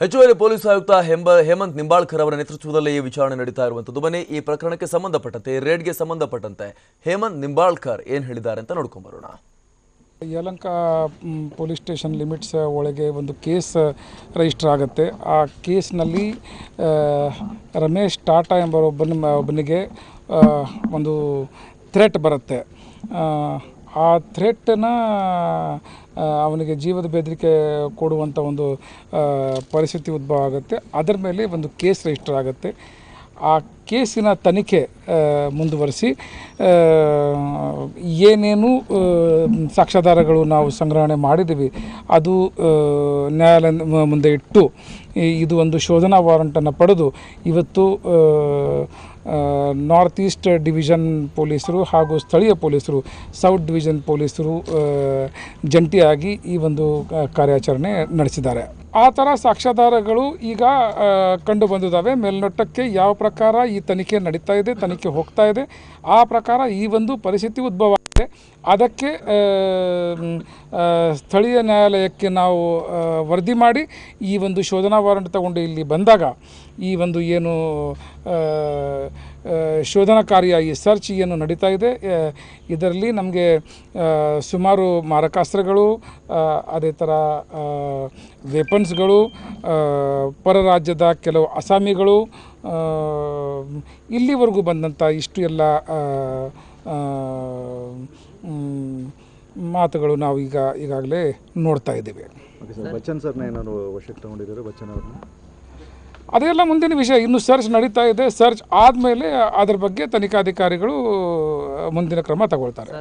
ಹೆಚ್ಚುವರಿ ಪೊಲೀಸ್ ಆಯುಕ್ತ ಹೇಮಂತ್ ನಿಂಬಾಳ್ಕರ್ ಅವರ ನೇತೃತ್ವದಲ್ಲಿ ಈ ವಿಚಾರಣೆ ನಡೀತಾ ಇರುವಂತದ್ದು. ಬನ್ನಿ ಈ ಪ್ರಕರಣಕ್ಕೆ ಸಂಬಂಧಪಟ್ಟಂತೆ ರೇಡ್ಗೆ ಸಂಬಂಧಪಟ್ಟಂತೆ ಹೇಮಂತ್ ನಿಂಬಾಳ್ಕರ್ ಏನು ಹೇಳಿದ್ದಾರೆ ಅಂತ ನೋಡ್ಕೊಂಡು ಬರೋಣ. ಯಲಹಂಕ ಪೊಲೀಸ್ ಸ್ಟೇಷನ್ ಲಿಮಿಟ್ಸ್ ಒಳಗೆ ಒಂದು ಕೇಸ್ ರಿಜಿಸ್ಟರ್ ಆಗುತ್ತೆ. ಆ ಕೇಸ್ನಲ್ಲಿ ರಮೇಶ್ ಟಾಟಾ ಎಂಬ ಒಬ್ಬನಿಗೆ ಒಂದು ಥ್ರೆಟ್ ಬರುತ್ತೆ. ಆ ಥ್ರೆಟ್ಟನ್ನು ಅವನಿಗೆ ಜೀವದ ಬೆದರಿಕೆ ಕೊಡುವಂಥ ಒಂದು ಪರಿಸ್ಥಿತಿ ಉದ್ಭವ ಆಗುತ್ತೆ. ಅದರ ಮೇಲೆ ಒಂದು ಕೇಸ್ ರಿಜಿಸ್ಟರ್ ಆಗುತ್ತೆ. ಆ ಕೇಸಿನ ತನಿಖೆ ಮುಂದುವರಿಸಿ ಏನೇನು ಸಾಕ್ಷ್ಯಾಧಾರಗಳು ನಾವು ಸಂಗ್ರಹಣೆ ಮಾಡಿದ್ದೀವಿ ಅದು ನ್ಯಾಯಾಲಯದ ಮುಂದೆ ಇಟ್ಟು ಇದು ಒಂದು ಶೋಧನಾ ವಾರಂಟನ್ನು ಪಡೆದು ಇವತ್ತು ನಾರ್ತ್ ಈಸ್ಟ್ ಡಿವಿಷನ್ ಪೊಲೀಸರು ಹಾಗೂ ಸ್ಥಳೀಯ ಪೊಲೀಸರು ಸೌತ್ ಡಿವಿಷನ್ ಪೊಲೀಸರು ಜಂಟಿಯಾಗಿ ಈ ಒಂದು ಕಾರ್ಯಾಚರಣೆ ನಡೆಸಿದ್ದಾರೆ. ಆ ಥರ ಸಾಕ್ಷ್ಯಾಧಾರಗಳು ಈಗ ಕಂಡು ಬಂದಿದ್ದಾವೆ. ಮೇಲ್ನೋಟಕ್ಕೆ ಯಾವ ಪ್ರಕಾರ ಈ ತನಿಖೆ ನಡೀತಾ ಇದೆ, ತನಿಖೆ ಹೋಗ್ತಾ ಇದೆ, ಆ ಪ್ರಕಾರ ಈ ಒಂದು ಪರಿಸ್ಥಿತಿ ಉದ್ಭವ ಆಗಿದೆ. ಅದಕ್ಕೆ ಸ್ಥಳೀಯ ನ್ಯಾಯಾಲಯಕ್ಕೆ ನಾವು ವರದಿ ಮಾಡಿ ಈ ಒಂದು ಶೋಧನಾ ವಾರಂಟ್ ತಗೊಂಡು ಇಲ್ಲಿ ಬಂದಾಗ ಈ ಒಂದು ಏನು ಶೋಧನಾ ಕಾರ್ಯ ಈ ಸರ್ಚ್ ಏನು ನಡೀತಾ ಇದೆ ಇದರಲ್ಲಿ ನಮಗೆ ಸುಮಾರು ಮಾರಕಾಸ್ತ್ರಗಳು, ಅದೇ ಥರ ವೆಪನ್ಸ್ಗಳು, ಪರ ರಾಜ್ಯದ ಕೆಲವು ಅಸಾಮಿಗಳು, ಇಲ್ಲಿವರೆಗೂ ಬಂದಂಥ ಇಷ್ಟು ಎಲ್ಲ ಮಾತುಗಳು ನಾವು ಈಗಾಗಲೇ ನೋಡ್ತಾ ಇದ್ದೀವಿ. ಬಚ್ಚನ್ ಸರ್ನ ಏನಾದ್ರು ವಶಕ್ಕೆ ತಗೊಂಡಿದ್ದಾರೆ? ಬಚ್ಚನ್ ಅವ್ರನ್ನ ಅದೆಲ್ಲ ಮುಂದಿನ ವಿಷಯ. ಇನ್ನು ಸರ್ಚ್ ನಡೀತಾ ಇದೆ. ಸರ್ಚ್ ಆದಮೇಲೆ ಅದರ ಬಗ್ಗೆ ತನಿಖಾಧಿಕಾರಿಗಳು ಮುಂದಿನ ಕ್ರಮ ತಗೊಳ್ತಾರೆ.